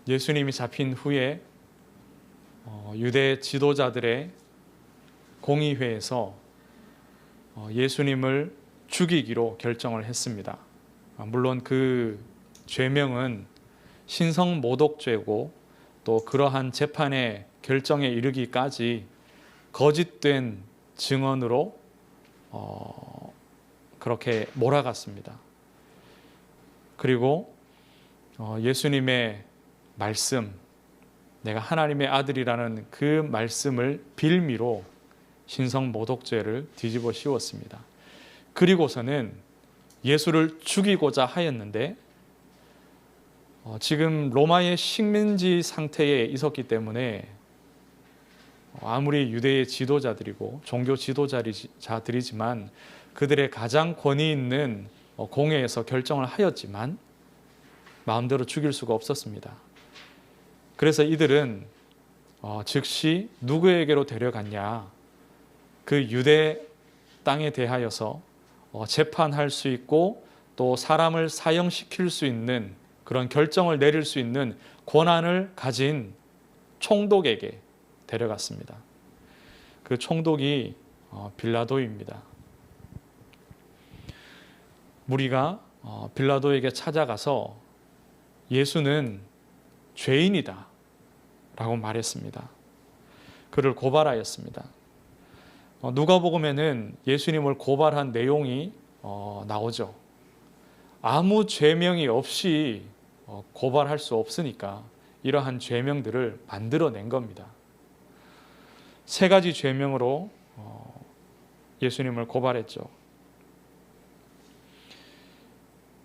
예수님이 잡힌 후에 유대 지도자들의 공의회에서 예수님을 죽이기로 결정을 했습니다. 물론 그 죄명은 신성모독죄고 또 그러한 재판의 결정에 이르기까지 거짓된 증언으로 그렇게 몰아갔습니다. 그리고 예수님의 말씀, 내가 하나님의 아들이라는 그 말씀을 빌미로 신성모독죄를 뒤집어 씌웠습니다. 그리고서는 예수를 죽이고자 하였는데 지금 로마의 식민지 상태에 있었기 때문에 아무리 유대의 지도자들이고 종교 지도자들이지만 그들의 가장 권위 있는 공회에서 결정을 하였지만 마음대로 죽일 수가 없었습니다. 그래서 이들은 즉시 누구에게로 데려갔냐? 그 유대 땅에 대하여서 재판할 수 있고 또 사람을 사형시킬 수 있는 그런 결정을 내릴 수 있는 권한을 가진 총독에게 데려갔습니다. 그 총독이 빌라도입니다. 무리가 빌라도에게 찾아가서 예수는 죄인이다 라고 말했습니다. 그를 고발하였습니다. 누가복음에는 예수님을 고발한 내용이 나오죠. 아무 죄명이 없이 고발할 수 없으니까 이러한 죄명들을 만들어낸 겁니다. 3가지 죄명으로 예수님을 고발했죠.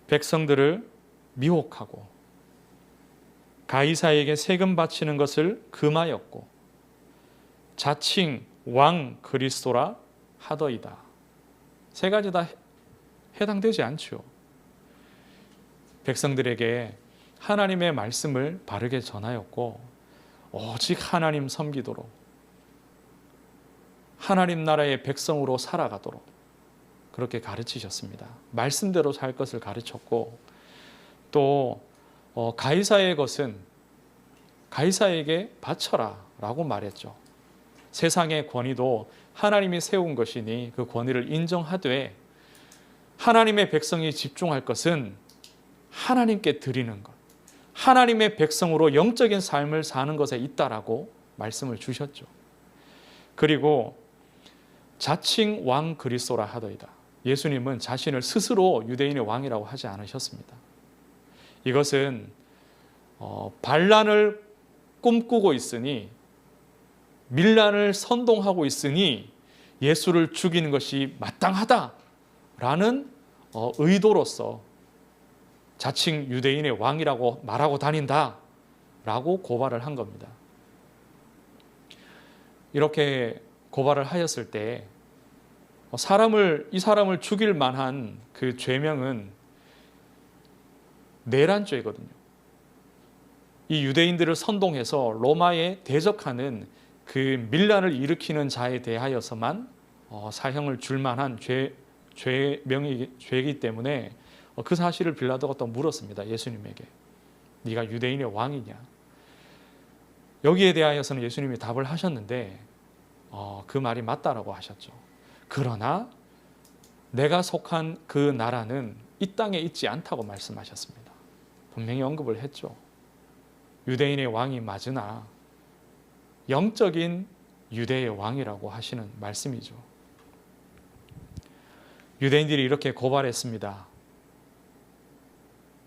백성들을 미혹하고 가이사에게 세금 바치는 것을 금하였고 자칭 왕 그리스도라 하더이다. 3가지 다 해당되지 않죠. 백성들에게 하나님의 말씀을 바르게 전하였고 오직 하나님 섬기도록 하나님 나라의 백성으로 살아가도록 그렇게 가르치셨습니다. 말씀대로 살 것을 가르쳤고 또 가이사의 것은 가이사에게 바쳐라 라고 말했죠. 세상의 권위도 하나님이 세운 것이니 그 권위를 인정하되 하나님의 백성이 집중할 것은 하나님께 드리는 것, 하나님의 백성으로 영적인 삶을 사는 것에 있다라고 말씀을 주셨죠. 그리고 자칭 왕 그리스도라 하더이다. 예수님은 자신을 스스로 유대인의 왕이라고 하지 않으셨습니다. 이것은 반란을 꿈꾸고 있으니 밀란을 선동하고 있으니 예수를 죽이는 것이 마땅하다라는 의도로서 자칭 유대인의 왕이라고 말하고 다닌다라고 고발을 한 겁니다. 이렇게 고발을 하였을 때 이 사람을 죽일 만한 그 죄명은 내란죄거든요. 이 유대인들을 선동해서 로마에 대적하는 그 밀란을 일으키는 자에 대하여서만 사형을 줄 만한 죄이기 때문에 그 사실을 빌라도가 또 물었습니다. 예수님에게. 네가 유대인의 왕이냐? 여기에 대하여서는 예수님이 답을 하셨는데 그 말이 맞다라고 하셨죠. 그러나 내가 속한 그 나라는 이 땅에 있지 않다고 말씀하셨습니다. 분명히 언급을 했죠. 유대인의 왕이 맞으나 영적인 유대의 왕이라고 하시는 말씀이죠. 유대인들이 이렇게 고발했습니다.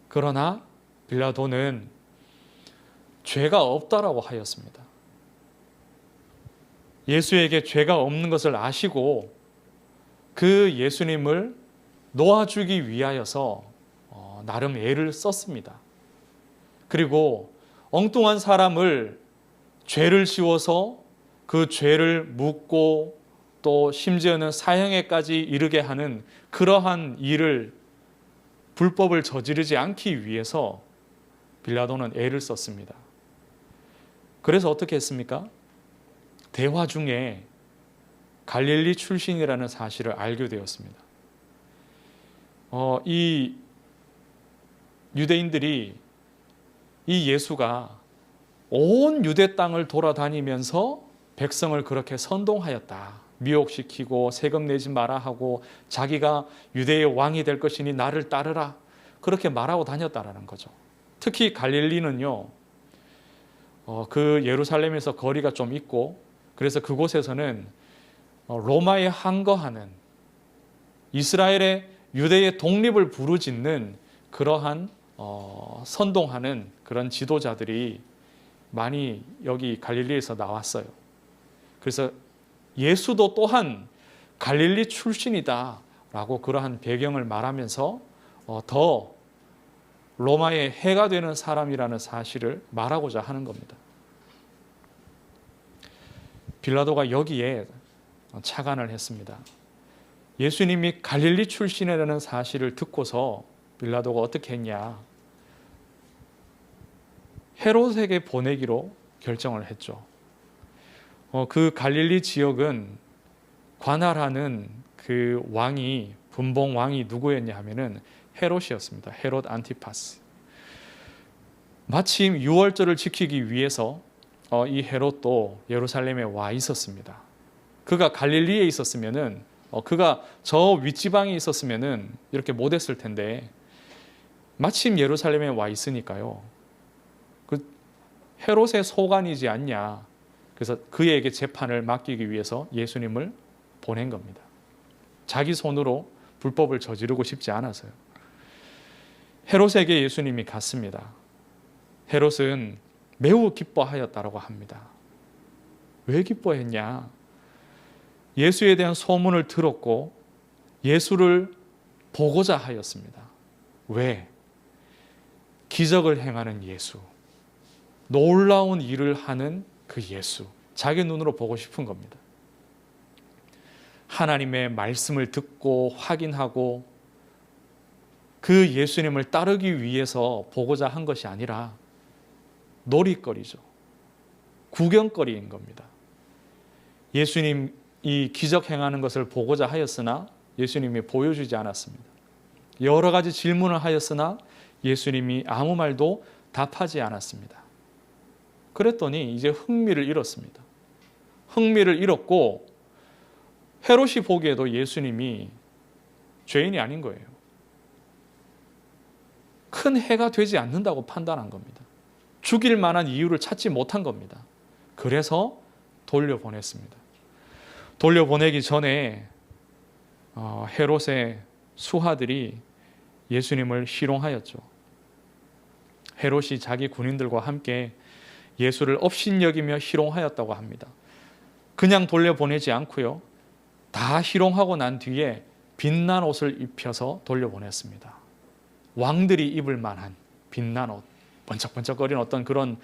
그러나 빌라도는 죄가 없다라고 하였습니다. 예수에게 죄가 없는 것을 아시고 그 예수님을 놓아주기 위하여서 나름 애를 썼습니다. 그리고 엉뚱한 사람을 죄를 씌워서 그 죄를 묻고 또 심지어는 사형에까지 이르게 하는 그러한 일을 불법을 저지르지 않기 위해서 빌라도는 애를 썼습니다. 그래서 어떻게 했습니까? 대화 중에 갈릴리 출신이라는 사실을 알게 되었습니다. 이 유대인들이 이 예수가 온 유대 땅을 돌아다니면서 백성을 그렇게 선동하였다. 미혹시키고 세금 내지 마라 하고 자기가 유대의 왕이 될 것이니 나를 따르라. 그렇게 말하고 다녔다라는 거죠. 특히 갈릴리는요, 그 예루살렘에서 거리가 좀 있고, 그래서 그곳에서는 로마에 항거하는, 이스라엘의 유대의 독립을 부르짖는 그러한 선동하는 그런 지도자들이 많이 여기 갈릴리에서 나왔어요. 그래서 예수도 또한 갈릴리 출신이다 라고 그러한 배경을 말하면서 더 로마의 해가 되는 사람이라는 사실을 말하고자 하는 겁니다. 빌라도가 여기에 착안을 했습니다. 예수님이 갈릴리 출신이라는 사실을 듣고서 빌라도가 어떻게 했냐? 헤롯에게 보내기로 결정을 했죠. 그 갈릴리 지역은 관할하는 그 왕이, 분봉 왕이 누구였냐 하면은 헤롯이었습니다. 헤롯 안티파스. 마침 유월절을 지키기 위해서 이 헤롯도 예루살렘에 와 있었습니다. 그가 갈릴리에 있었으면은, 그가 저 윗지방에 있었으면은 이렇게 못했을 텐데, 마침 예루살렘에 와 있으니까요. 그 헤롯의 소관이지 않냐. 그래서 그에게 재판을 맡기기 위해서 예수님을 보낸 겁니다. 자기 손으로 불법을 저지르고 싶지 않아서요. 헤롯에게 예수님이 갔습니다. 헤롯은 매우 기뻐하였다라고 합니다. 왜 기뻐했냐? 예수에 대한 소문을 들었고 예수를 보고자 하였습니다. 왜? 기적을 행하는 예수, 놀라운 일을 하는 그 예수, 자기 눈으로 보고 싶은 겁니다. 하나님의 말씀을 듣고 확인하고 그 예수님을 따르기 위해서 보고자 한 것이 아니라 놀이거리죠. 구경거리인 겁니다. 예수님이 기적 행하는 것을 보고자 하였으나 예수님이 보여주지 않았습니다. 여러 가지 질문을 하였으나 예수님이 아무 말도 답하지 않았습니다. 그랬더니 이제 흥미를 잃었습니다. 흥미를 잃었고 헤롯이 보기에도 예수님이 죄인이 아닌 거예요. 큰 해가 되지 않는다고 판단한 겁니다. 죽일 만한 이유를 찾지 못한 겁니다. 그래서 돌려보냈습니다. 돌려보내기 전에 헤롯의 수하들이 예수님을 희롱하였죠. 헤롯이 자기 군인들과 함께 예수를 업신여기며 희롱하였다고 합니다. 그냥 돌려보내지 않고요. 다 희롱하고 난 뒤에 빛난 옷을 입혀서 돌려보냈습니다. 왕들이 입을 만한 빛난 옷, 번쩍번쩍거리는 어떤 그런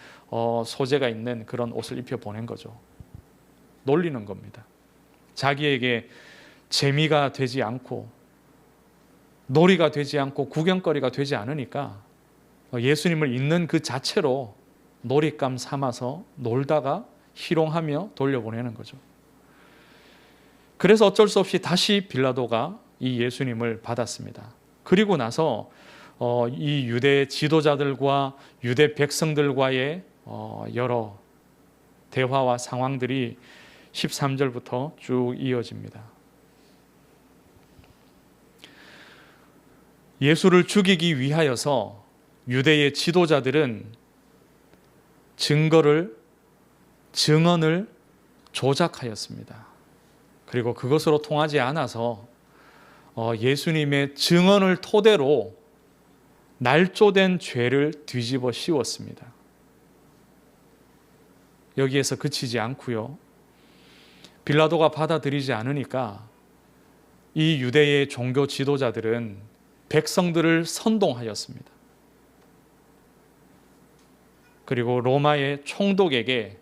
소재가 있는 그런 옷을 입혀 보낸 거죠. 놀리는 겁니다. 자기에게 재미가 되지 않고 놀이가 되지 않고 구경거리가 되지 않으니까 예수님을 있는 그 자체로 놀잇감 삼아서 놀다가 희롱하며 돌려보내는 거죠. 그래서 어쩔 수 없이 다시 빌라도가 이 예수님을 받았습니다. 그리고 나서 이 유대 지도자들과 유대 백성들과의 여러 대화와 상황들이 13절부터 쭉 이어집니다. 예수를 죽이기 위하여서 유대의 지도자들은 증언을 조작하였습니다. 그리고 그것으로 통하지 않아서 예수님의 증언을 토대로 날조된 죄를 뒤집어 씌웠습니다. 여기에서 그치지 않고요. 빌라도가 받아들이지 않으니까 이 유대의 종교 지도자들은 백성들을 선동하였습니다. 그리고 로마의 총독에게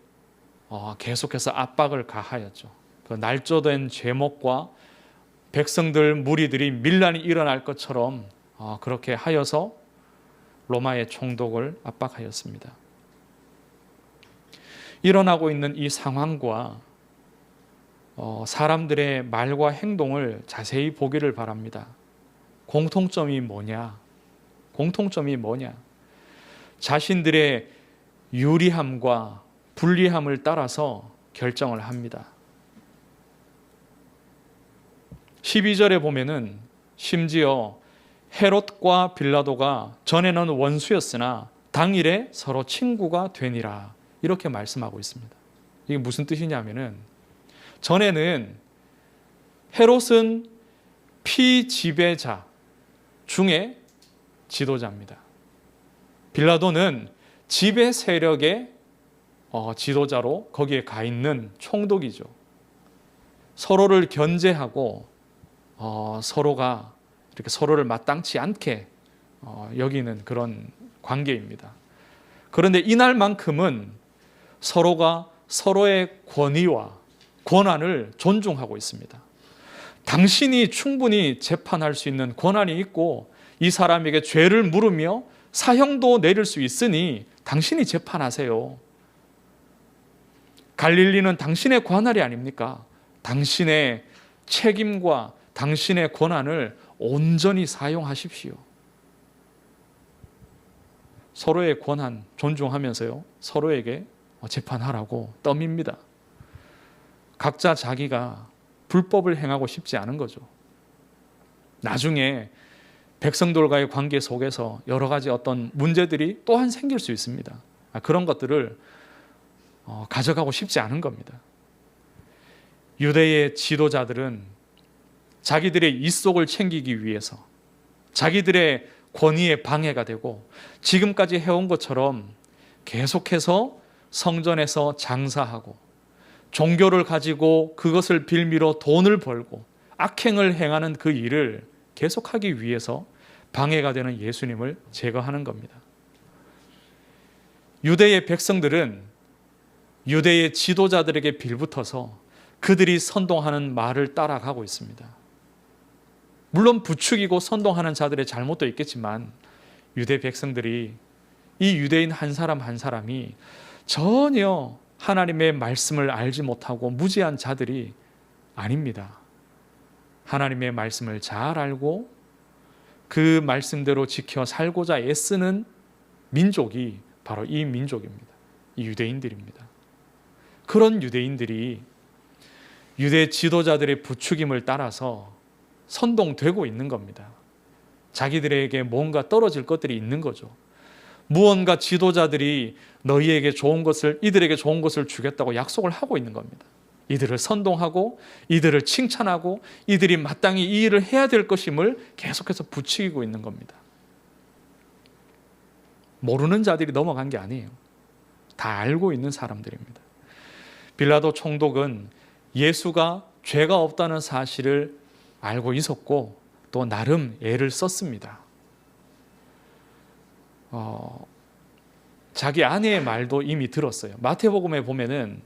계속해서 압박을 가하였죠. 그 날조된 죄목과 백성들 무리들이 밀란이 일어날 것처럼 그렇게 하여서 로마의 총독을 압박하였습니다. 일어나고 있는 이 상황과 사람들의 말과 행동을 자세히 보기를 바랍니다. 공통점이 뭐냐? 자신들의 유리함과 불리함을 따라서 결정을 합니다. 12절에 보면은 심지어 헤롯과 빌라도가 전에는 원수였으나 당일에 서로 친구가 되니라, 이렇게 말씀하고 있습니다. 이게 무슨 뜻이냐면은, 전에는 헤롯은 피지배자 중에 지도자입니다. 빌라도는 지배 세력의 지도자로 거기에 가 있는 총독이죠. 서로를 견제하고 서로가 이렇게 서로를 마땅치 않게 여기는 그런 관계입니다. 그런데 이날만큼은 서로가 서로의 권위와 권한을 존중하고 있습니다. 당신이 충분히 재판할 수 있는 권한이 있고 이 사람에게 죄를 물으며 사형도 내릴 수 있으니 당신이 재판하세요. 갈릴리는 당신의 관할이 아닙니까? 당신의 책임과 당신의 권한을 온전히 사용하십시오. 서로의 권한 존중하면서요, 서로에게 재판하라고 떠밉니다. 각자 자기가 불법을 행하고 싶지 않은 거죠. 나중에 백성들과의 관계 속에서 여러 가지 어떤 문제들이 또한 생길 수 있습니다. 그런 것들을 가져가고 싶지 않은 겁니다. 유대의 지도자들은 자기들의 이속을 챙기기 위해서 자기들의 권위에 방해가 되고 지금까지 해온 것처럼 계속해서 성전에서 장사하고 종교를 가지고 그것을 빌미로 돈을 벌고 악행을 행하는 그 일을 계속하기 위해서 방해가 되는 예수님을 제거하는 겁니다. 유대의 백성들은 유대의 지도자들에게 빌붙어서 그들이 선동하는 말을 따라가고 있습니다. 물론 부추기고 선동하는 자들의 잘못도 있겠지만 유대 백성들이, 이 유대인 한 사람 한 사람이 전혀 하나님의 말씀을 알지 못하고 무지한 자들이 아닙니다. 하나님의 말씀을 잘 알고 그 말씀대로 지켜 살고자 애쓰는 민족이 바로 이 민족입니다. 이 유대인들입니다. 그런 유대인들이 유대 지도자들의 부추김을 따라서 선동되고 있는 겁니다. 자기들에게 뭔가 떨어질 것들이 있는 거죠. 무언가 지도자들이 너희에게 좋은 것을, 이들에게 좋은 것을 주겠다고 약속을 하고 있는 겁니다. 이들을 선동하고 이들을 칭찬하고 이들이 마땅히 이 일을 해야 될 것임을 계속해서 부추기고 있는 겁니다. 모르는 자들이 넘어간 게 아니에요. 다 알고 있는 사람들입니다. 빌라도 총독은 예수가 죄가 없다는 사실을 알고 있었고 또 나름 애를 썼습니다. 자기 아내의 말도 이미 들었어요. 마태복음에 보면은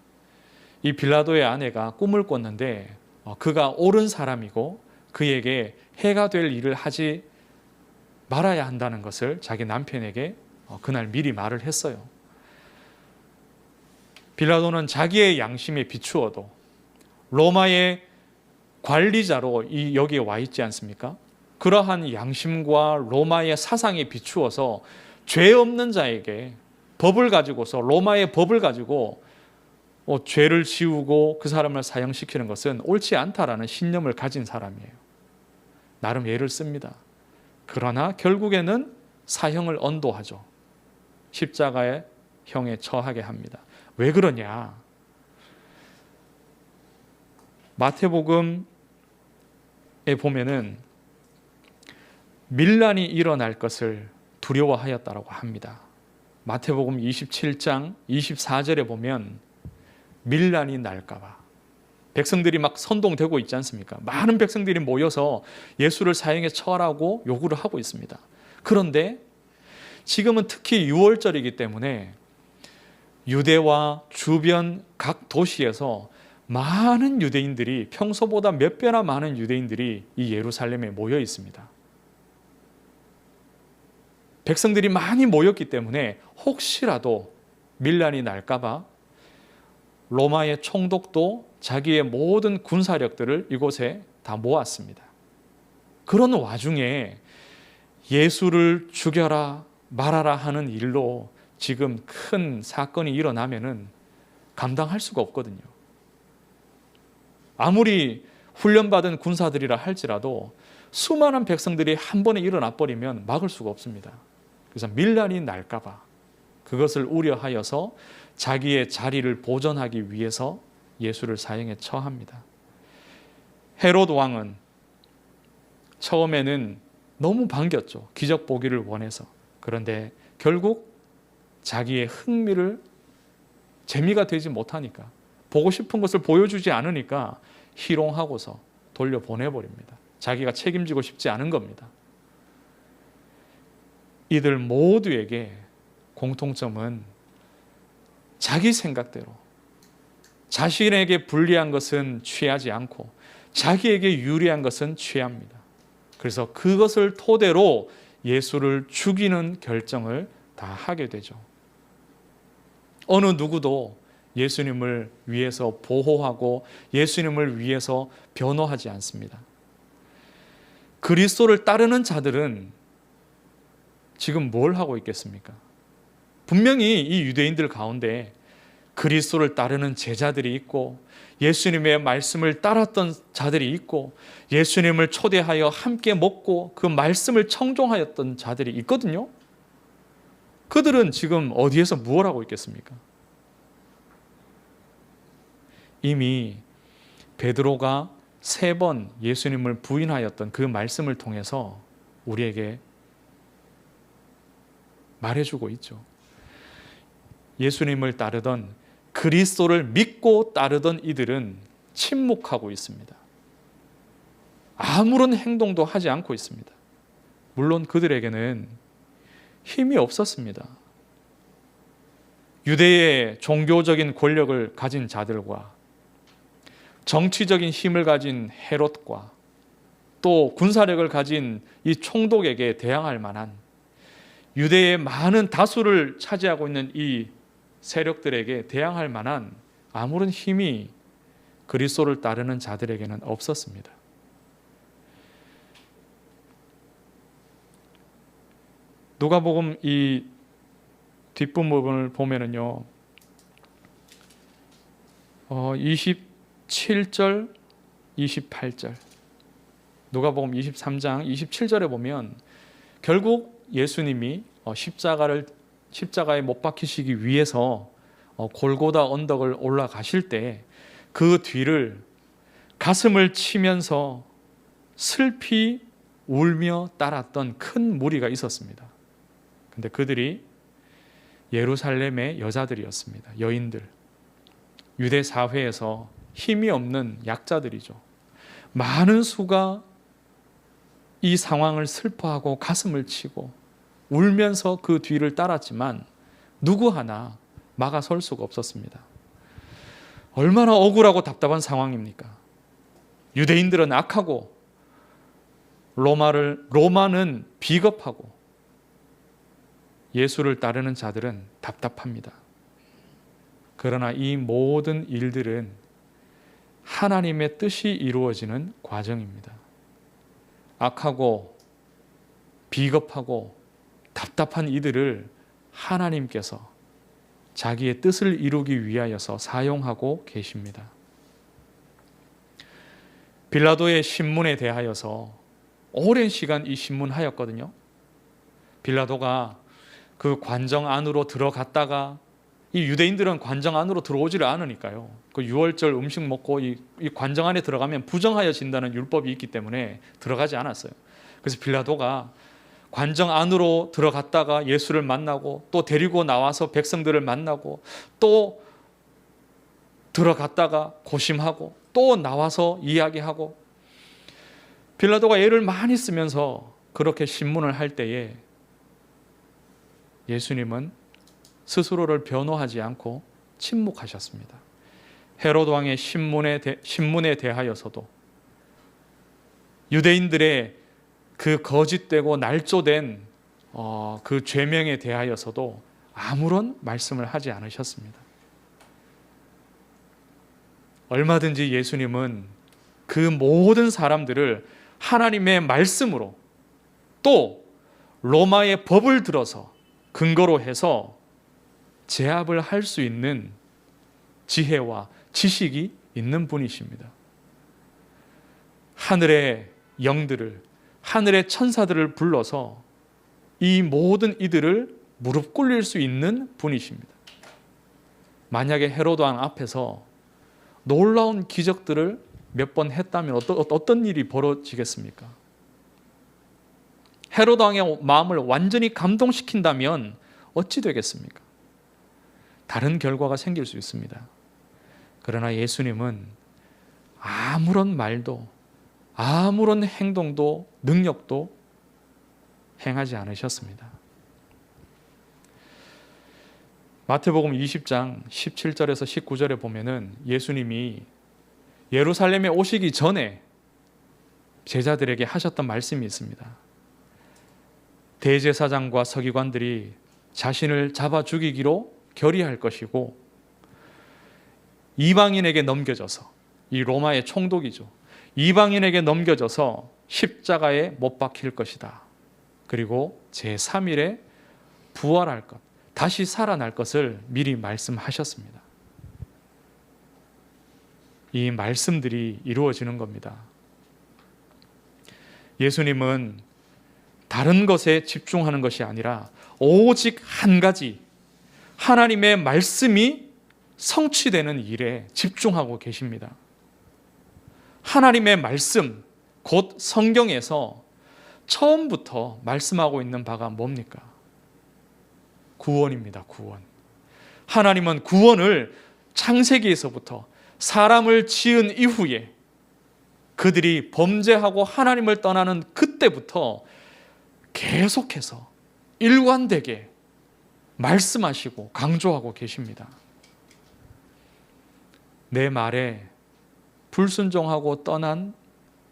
이 빌라도의 아내가 꿈을 꿨는데 그가 옳은 사람이고 그에게 해가 될 일을 하지 말아야 한다는 것을 자기 남편에게 그날 미리 말을 했어요. 빌라도는 자기의 양심에 비추어도 로마의 관리자로 여기에 와 있지 않습니까? 그러한 양심과 로마의 사상에 비추어서 죄 없는 자에게 법을 가지고서, 로마의 법을 가지고 죄를 지우고 그 사람을 사형시키는 것은 옳지 않다라는 신념을 가진 사람이에요. 나름 예를 씁니다. 그러나 결국에는 사형을 언도하죠. 십자가의 형에 처하게 합니다. 왜 그러냐? 마태복음에 보면은 밀란이 일어날 것을 두려워하였다라고 합니다. 마태복음 27장 24절에 보면 밀란이 날까봐 백성들이 막 선동되고 있지 않습니까? 많은 백성들이 모여서 예수를 사형에 처하라고 요구를 하고 있습니다. 그런데 지금은 특히 6월절이기 때문에 유대와 주변 각 도시에서 많은 유대인들이, 평소보다 몇 배나 많은 유대인들이 이 예루살렘에 모여 있습니다. 백성들이 많이 모였기 때문에 혹시라도 밀란이 날까봐 로마의 총독도 자기의 모든 군사력들을 이곳에 다 모았습니다. 그런 와중에 예수를 죽여라 말아라 하는 일로 지금 큰 사건이 일어나면은 감당할 수가 없거든요. 아무리 훈련받은 군사들이라 할지라도 수많은 백성들이 한 번에 일어나 버리면 막을 수가 없습니다. 그래서 밀란이 날까 봐 그것을 우려하여서 자기의 자리를 보존하기 위해서 예수를 사형에 처합니다. 헤롯 왕은 처음에는 너무 반겼죠. 기적 보기를 원해서. 그런데 결국 자기의 흥미를 재미가 되지 못하니까, 보고 싶은 것을 보여주지 않으니까 희롱하고서 돌려보내버립니다. 자기가 책임지고 싶지 않은 겁니다. 이들 모두에게 공통점은 자기 생각대로 자신에게 불리한 것은 취하지 않고 자기에게 유리한 것은 취합니다. 그래서 그것을 토대로 예수를 죽이는 결정을 다 하게 되죠. 어느 누구도 예수님을 위해서 보호하고 예수님을 위해서 변호하지 않습니다. 그리스도를 따르는 자들은 지금 뭘 하고 있겠습니까? 분명히 이 유대인들 가운데 그리스도를 따르는 제자들이 있고 예수님의 말씀을 따랐던 자들이 있고 예수님을 초대하여 함께 먹고 그 말씀을 청종하였던 자들이 있거든요. 그들은 지금 어디에서 무엇을 하고 있겠습니까? 이미 베드로가 3번 예수님을 부인하였던 그 말씀을 통해서 우리에게 말해주고 있죠. 예수님을 따르던, 그리스도를 믿고 따르던 이들은 침묵하고 있습니다. 아무런 행동도 하지 않고 있습니다. 물론 그들에게는 힘이 없었습니다. 유대의 종교적인 권력을 가진 자들과 정치적인 힘을 가진 헤롯과 또 군사력을 가진 이 총독에게 대항할 만한, 유대의 많은 다수를 차지하고 있는 이 세력들에게 대항할 만한 아무런 힘이 그리스도를 따르는 자들에게는 없었습니다. 누가복음 이 뒷부분을 보면은요, 27절, 28절, 누가복음 23장 27절에 보면 결국 예수님이 십자가에 못 박히시기 위해서 골고다 언덕을 올라가실 때 그 뒤를 가슴을 치면서 슬피 울며 따랐던 큰 무리가 있었습니다. 근데 그들이 예루살렘의 여자들이었습니다. 여인들. 유대 사회에서 힘이 없는 약자들이죠. 많은 수가 이 상황을 슬퍼하고 가슴을 치고 울면서 그 뒤를 따랐지만 누구 하나 막아설 수가 없었습니다. 얼마나 억울하고 답답한 상황입니까? 유대인들은 악하고 로마는 비겁하고 예수를 따르는 자들은 답답합니다. 그러나 이 모든 일들은 하나님의 뜻이 이루어지는 과정입니다. 악하고 비겁하고 답답한 이들을 하나님께서 자기의 뜻을 이루기 위하여서 사용하고 계십니다. 빌라도의 신문에 대하여서 오랜 시간 이 신문하였거든요. 빌라도가 그 관정 안으로 들어갔다가, 이 유대인들은 관정 안으로 들어오지를 않으니까요. 그 유월절 음식 먹고 이 관정 안에 들어가면 부정하여진다는 율법이 있기 때문에 들어가지 않았어요. 그래서 빌라도가 관정 안으로 들어갔다가 예수를 만나고 또 데리고 나와서 백성들을 만나고 또 들어갔다가 고심하고 또 나와서 이야기하고, 빌라도가 애를 많이 쓰면서 그렇게 신문을 할 때에 예수님은 스스로를 변호하지 않고 침묵하셨습니다. 헤롯 왕의 신문에 대하여서도, 유대인들의 그 거짓되고 날조된 그 죄명에 대하여서도 아무런 말씀을 하지 않으셨습니다. 얼마든지 예수님은 그 모든 사람들을 하나님의 말씀으로 또 로마의 법을 들어서 근거로 해서 제압을 할 수 있는 지혜와 지식이 있는 분이십니다. 하늘의 영들을, 하늘의 천사들을 불러서 이 모든 이들을 무릎 꿇릴 수 있는 분이십니다. 만약에 헤로드 왕 앞에서 놀라운 기적들을 몇 번 했다면 어떤 일이 벌어지겠습니까? 헤로드 왕의 마음을 완전히 감동시킨다면 어찌 되겠습니까? 다른 결과가 생길 수 있습니다. 그러나 예수님은 아무런 말도, 아무런 행동도, 능력도 행하지 않으셨습니다. 마태복음 20장 17절에서 19절에 보면은 예수님이 예루살렘에 오시기 전에 제자들에게 하셨던 말씀이 있습니다. 대제사장과 서기관들이 자신을 잡아 죽이기로 결의할 것이고 이방인에게 넘겨져서, 이 로마의 총독이죠, 이방인에게 넘겨져서 십자가에 못 박힐 것이다. 그리고 제3일에 부활할 것, 다시 살아날 것을 미리 말씀하셨습니다. 이 말씀들이 이루어지는 겁니다. 예수님은 다른 것에 집중하는 것이 아니라 오직 한 가지, 하나님의 말씀이 성취되는 일에 집중하고 계십니다. 하나님의 말씀, 곧 성경에서 처음부터 말씀하고 있는 바가 뭡니까? 구원입니다. 구원. 하나님은 구원을 창세기에서부터 사람을 지은 이후에 그들이 범죄하고 하나님을 떠나는 그때부터 계속해서 일관되게 말씀하시고 강조하고 계십니다. 내 말에 불순종하고 떠난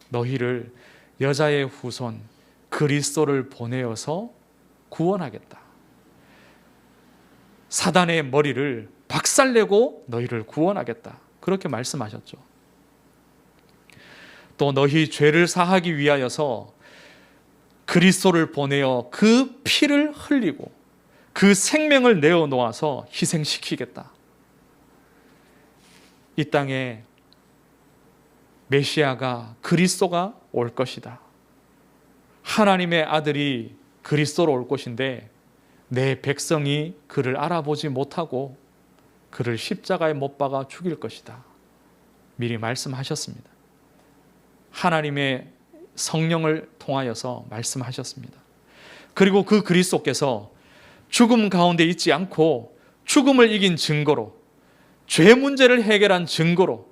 너희를 여자의 후손 그리스도를 보내어서 구원하겠다. 사단의 머리를 박살내고 너희를 구원하겠다. 그렇게 말씀하셨죠. 또 너희 죄를 사하기 위하여서 그리스도를 보내어 그 피를 흘리고 그 생명을 내어 놓아서 희생시키겠다. 이 땅에 메시아가, 그리스도가 올 것이다. 하나님의 아들이 그리스도로 올 것인데 내 백성이 그를 알아보지 못하고 그를 십자가에 못 박아 죽일 것이다. 미리 말씀하셨습니다. 하나님의 성령을 통하여서 말씀하셨습니다. 그리고 그 그리스도께서 죽음 가운데 있지 않고 죽음을 이긴 증거로, 죄 문제를 해결한 증거로,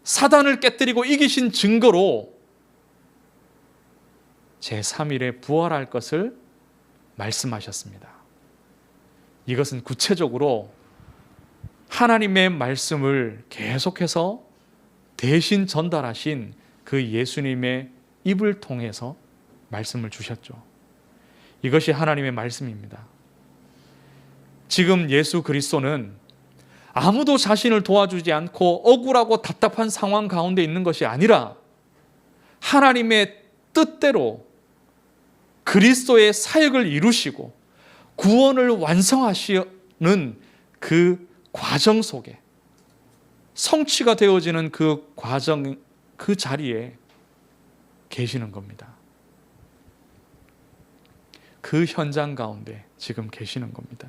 사단을 깨뜨리고 이기신 증거로 제3일에 부활할 것을 말씀하셨습니다. 이것은 구체적으로 하나님의 말씀을 계속해서 대신 전달하신 그 예수님의 입을 통해서 말씀을 주셨죠. 이것이 하나님의 말씀입니다. 지금 예수 그리스도는 아무도 자신을 도와주지 않고 억울하고 답답한 상황 가운데 있는 것이 아니라 하나님의 뜻대로 그리스도의 사역을 이루시고 구원을 완성하시는 그 과정 속에, 성취가 되어지는 그 과정, 그 자리에 계시는 겁니다. 그 현장 가운데 지금 계시는 겁니다.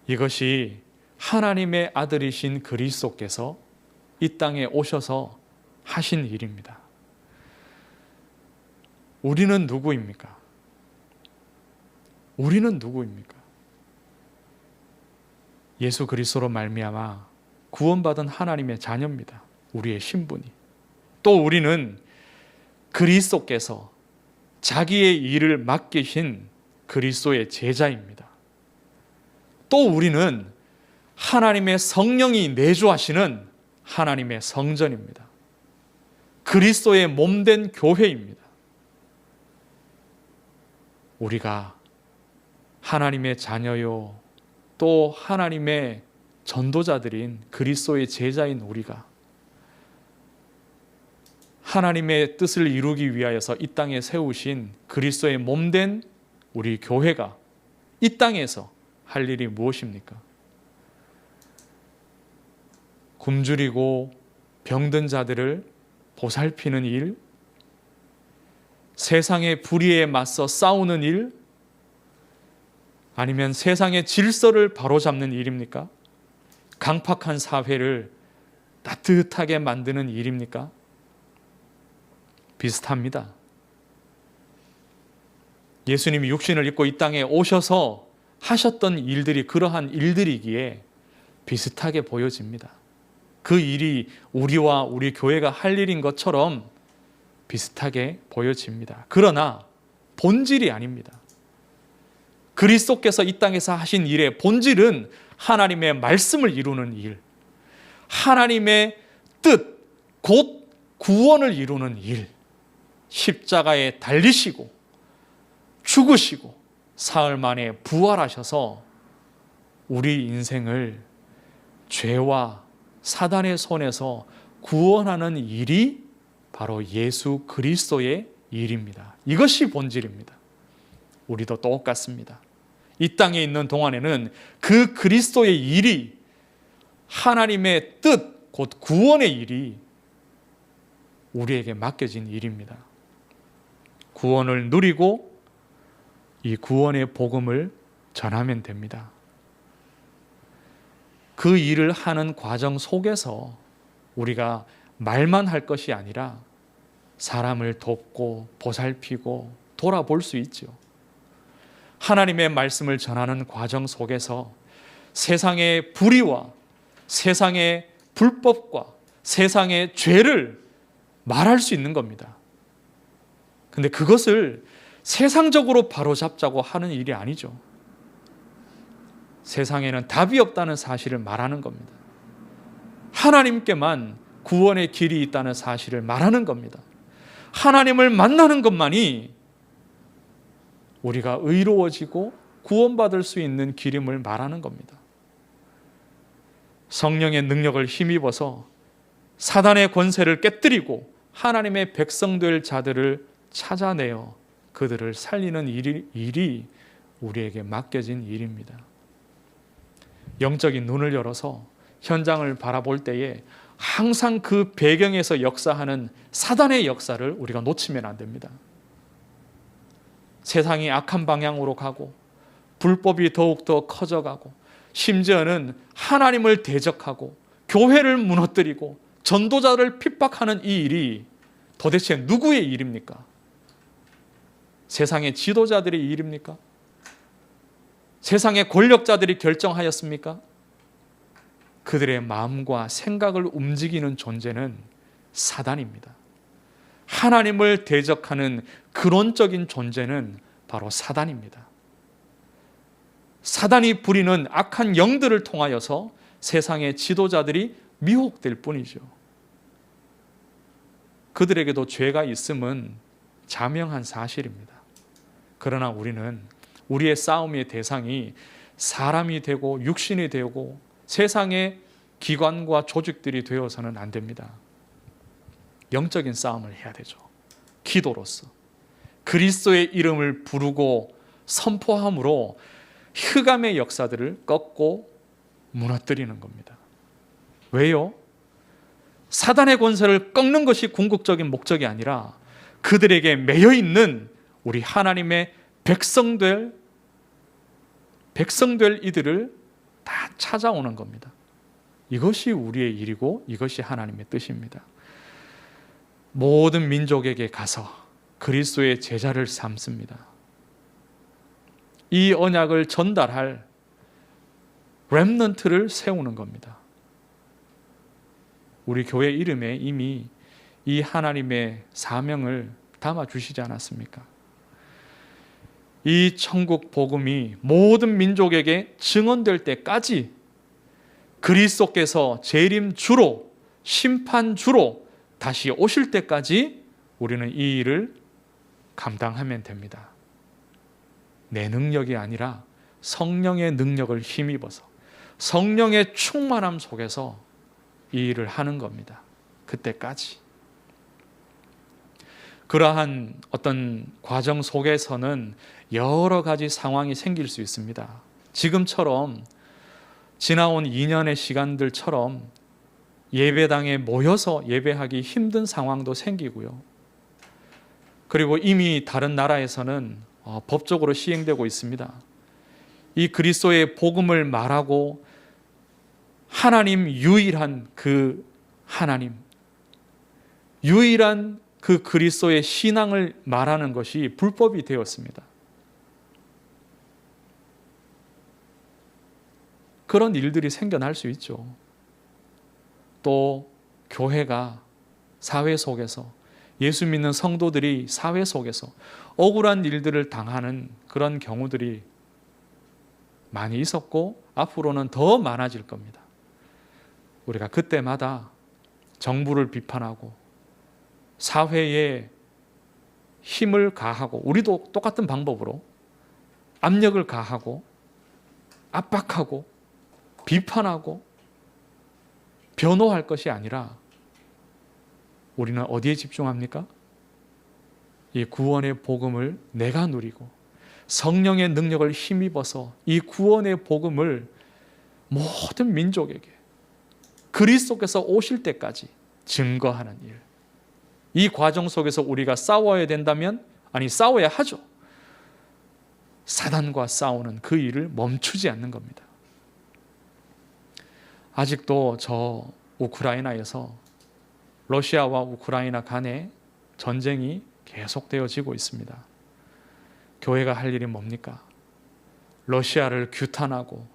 이것이 하나님의 아들이신 그리스도께서 이 땅에 오셔서 하신 일입니다. 우리는 누구입니까? 우리는 누구입니까? 예수 그리스도로 말미암아 구원받은 하나님의 자녀입니다. 우리의 신분이. 또 우리는 그리스도께서 자기의 일을 맡기신 그리스도의 제자입니다. 또 우리는 하나님의 성령이 내주하시는 하나님의 성전입니다. 그리스도의 몸된 교회입니다. 우리가 하나님의 자녀요, 또 하나님의 전도자들인 그리스도의 제자인 우리가 하나님의 뜻을 이루기 위하여서 이 땅에 세우신 그리스도의 몸된 우리 교회가 이 땅에서 할 일이 무엇입니까? 굶주리고 병든 자들을 보살피는 일, 세상의 불의에 맞서 싸우는 일, 아니면 세상의 질서를 바로잡는 일입니까? 강팍한 사회를 따뜻하게 만드는 일입니까? 비슷합니다. 예수님이 육신을 입고 이 땅에 오셔서 하셨던 일들이 그러한 일들이기에 비슷하게 보여집니다. 그 일이 우리와 우리 교회가 할 일인 것처럼 비슷하게 보여집니다. 그러나 본질이 아닙니다. 그리스도께서 이 땅에서 하신 일의 본질은 하나님의 말씀을 이루는 일, 하나님의 뜻, 곧 구원을 이루는 일, 십자가에 달리시고 죽으시고 사흘 만에 부활하셔서 우리 인생을 죄와 사단의 손에서 구원하는 일이 바로 예수 그리스도의 일입니다. 이것이 본질입니다. 우리도 똑같습니다. 이 땅에 있는 동안에는 그 그리스도의 일이, 하나님의 뜻, 곧 구원의 일이 우리에게 맡겨진 일입니다. 구원을 누리고 이 구원의 복음을 전하면 됩니다. 그 일을 하는 과정 속에서 우리가 말만 할 것이 아니라 사람을 돕고 보살피고 돌아볼 수 있죠. 하나님의 말씀을 전하는 과정 속에서 세상의 불의와 세상의 불법과 세상의 죄를 말할 수 있는 겁니다. 근데 그것을 세상적으로 바로잡자고 하는 일이 아니죠. 세상에는 답이 없다는 사실을 말하는 겁니다. 하나님께만 구원의 길이 있다는 사실을 말하는 겁니다. 하나님을 만나는 것만이 우리가 의로워지고 구원받을 수 있는 길임을 말하는 겁니다. 성령의 능력을 힘입어서 사단의 권세를 깨뜨리고 하나님의 백성 될 자들을 찾아내어 그들을 살리는 일이 우리에게 맡겨진 일입니다. 영적인 눈을 열어서 현장을 바라볼 때에 항상 그 배경에서 역사하는 사단의 역사를 우리가 놓치면 안 됩니다. 세상이 악한 방향으로 가고 불법이 더욱더 커져가고 심지어는 하나님을 대적하고 교회를 무너뜨리고 전도자를 핍박하는 이 일이 도대체 누구의 일입니까? 세상의 지도자들의 일입니까? 세상의 권력자들이 결정하였습니까? 그들의 마음과 생각을 움직이는 존재는 사단입니다. 하나님을 대적하는 근원적인 존재는 바로 사단입니다. 사단이 부리는 악한 영들을 통하여서 세상의 지도자들이 미혹될 뿐이죠. 그들에게도 죄가 있음은 자명한 사실입니다. 그러나 우리는 우리의 싸움의 대상이 사람이 되고 육신이 되고 세상의 기관과 조직들이 되어서는 안 됩니다. 영적인 싸움을 해야 되죠. 기도로서 그리스도의 이름을 부르고 선포함으로 흑암의 역사들을 꺾고 무너뜨리는 겁니다. 왜요? 사단의 권세를 꺾는 것이 궁극적인 목적이 아니라 그들에게 매여 있는 우리 하나님의 백성 될 이들을 다 찾아오는 겁니다. 이것이 우리의 일이고 이것이 하나님의 뜻입니다. 모든 민족에게 가서 그리스도의 제자를 삼습니다. 이 언약을 전달할 렘넌트를 세우는 겁니다. 우리 교회 이름에 이미 이 하나님의 사명을 담아주시지 않았습니까? 이 천국 복음이 모든 민족에게 증언될 때까지 그리스도께서 재림주로 심판주로 다시 오실 때까지 우리는 이 일을 감당하면 됩니다. 내 능력이 아니라 성령의 능력을 힘입어서 성령의 충만함 속에서 이 일을 하는 겁니다. 그때까지. 그러한 어떤 과정 속에서는 여러 가지 상황이 생길 수 있습니다. 지금처럼 지나온 2년의 시간들처럼 예배당에 모여서 예배하기 힘든 상황도 생기고요. 그리고 이미 다른 나라에서는 법적으로 시행되고 있습니다. 이 그리스도의 복음을 말하고 하나님 유일한 그 하나님, 유일한 그 그리스도의 신앙을 말하는 것이 불법이 되었습니다. 그런 일들이 생겨날 수 있죠. 또 교회가 사회 속에서, 예수 믿는 성도들이 사회 속에서 억울한 일들을 당하는 그런 경우들이 많이 있었고 앞으로는 더 많아질 겁니다. 우리가 그때마다 정부를 비판하고 사회에 힘을 가하고, 우리도 똑같은 방법으로 압력을 가하고 압박하고 비판하고 변호할 것이 아니라 우리는 어디에 집중합니까? 이 구원의 복음을 내가 누리고 성령의 능력을 힘입어서 이 구원의 복음을 모든 민족에게 그리스도께서 오실 때까지 증거하는 일. 이 과정 속에서 우리가 싸워야 된다면, 싸워야 하죠. 사단과 싸우는 그 일을 멈추지 않는 겁니다. 아직도 저 우크라이나에서 러시아와 우크라이나 간의 전쟁이 계속되어지고 있습니다. 교회가 할 일이 뭡니까? 러시아를 규탄하고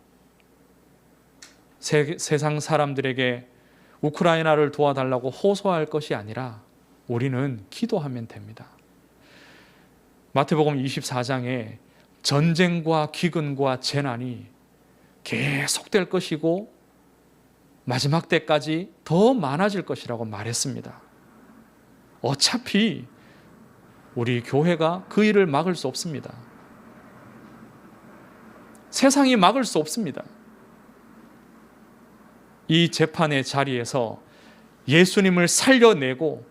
세상 사람들에게 우크라이나를 도와달라고 호소할 것이 아니라 우리는 기도하면 됩니다. 마태복음 24장에 전쟁과 기근과 재난이 계속될 것이고 마지막 때까지 더 많아질 것이라고 말했습니다. 어차피 우리 교회가 그 일을 막을 수 없습니다. 세상이 막을 수 없습니다. 이 재판의 자리에서 예수님을 살려내고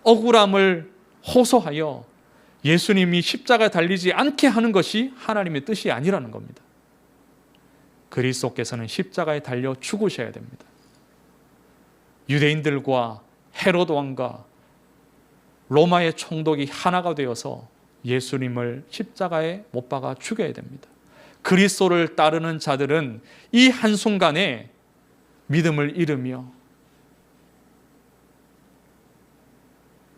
억울함을 호소하여 예수님이 십자가에 달리지 않게 하는 것이 하나님의 뜻이 아니라는 겁니다. 그리스도께서는 십자가에 달려 죽으셔야 됩니다. 유대인들과 헤롯 왕과 로마의 총독이 하나가 되어서 예수님을 십자가에 못 박아 죽여야 됩니다. 그리스도를 따르는 자들은 이 한순간에 믿음을 잃으며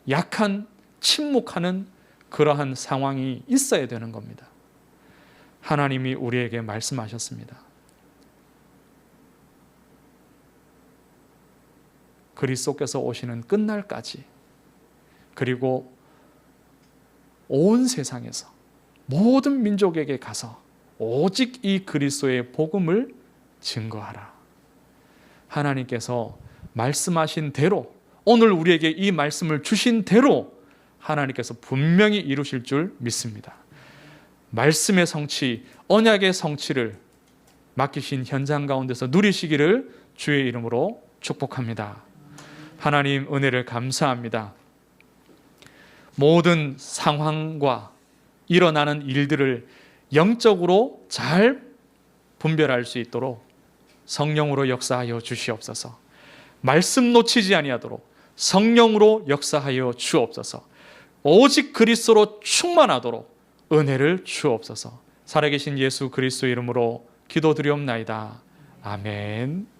약한 침묵하는 그러한 상황이 있어야 되는 겁니다. 하나님이 우리에게 말씀하셨습니다. 그리스도께서 오시는 끝날까지, 그리고 온 세상에서 모든 민족에게 가서 오직 이 그리스도의 복음을 증거하라. 하나님께서 말씀하신 대로, 오늘 우리에게 이 말씀을 주신 대로 하나님께서 분명히 이루실 줄 믿습니다. 말씀의 성취, 언약의 성취를 맡기신 현장 가운데서 누리시기를 주의 이름으로 축복합니다. 하나님 은혜를 감사합니다. 모든 상황과 일어나는 일들을 영적으로 잘 분별할 수 있도록 성령으로 역사하여 주시옵소서. 말씀 놓치지 아니하도록 성령으로 역사하여 주옵소서. 오직 그리스도로 충만하도록 은혜를 주옵소서. 살아계신 예수 그리스도 이름으로 기도드리옵나이다. 아멘.